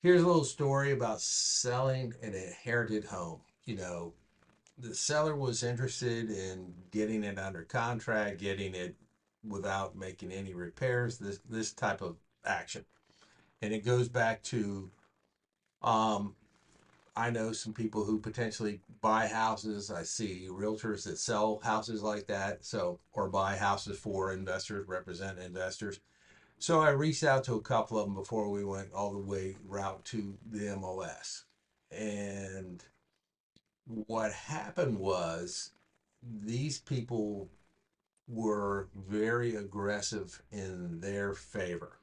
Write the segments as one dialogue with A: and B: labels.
A: Here's a little story about selling an inherited home. The seller was interested in getting it under contract, getting it without making any repairs, this type of action. And it goes back to um, I know some people who potentially buy houses. I see realtors that sell houses like that, so or buy houses for investors, represent investors. So I reached out to a couple of them before we went all the way route to the MLS. And what happened was these people were very aggressive in their favor.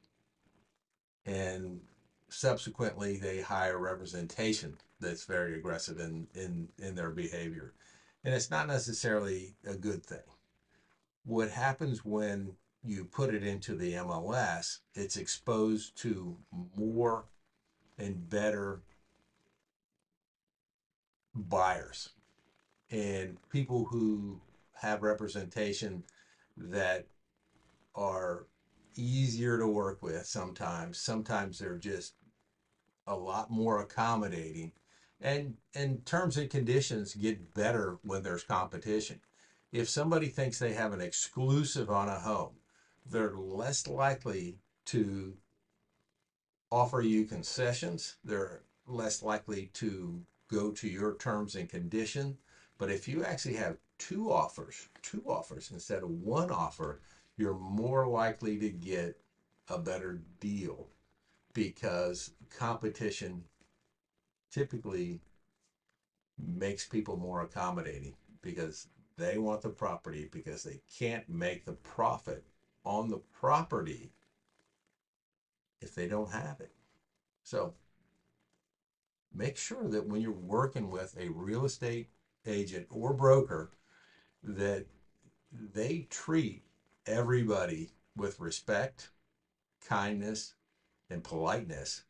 A: And subsequently, they hire representation that's very aggressive in their behavior. And it's not necessarily a good thing. What happens when you put it into the MLS, it's exposed to more and better buyers and people who have representation that are easier to work with sometimes. Sometimes they're just a lot more accommodating. And terms and conditions get better when there's competition. If somebody thinks they have an exclusive on a home, they're less likely to offer you concessions. They're less likely to go to your terms and condition. But if you actually have two offers instead of one offer, you're more likely to get a better deal because competition typically makes people more accommodating because they want the property because they can't make the profit on the property if they don't have it. So make sure that when you're working with a real estate agent or broker that they treat everybody with respect, kindness, and politeness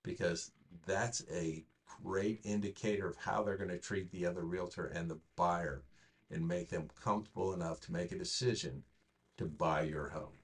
A: because that's a great indicator of how they're going to treat the other realtor and the buyer and make them comfortable enough to make a decision to buy your home.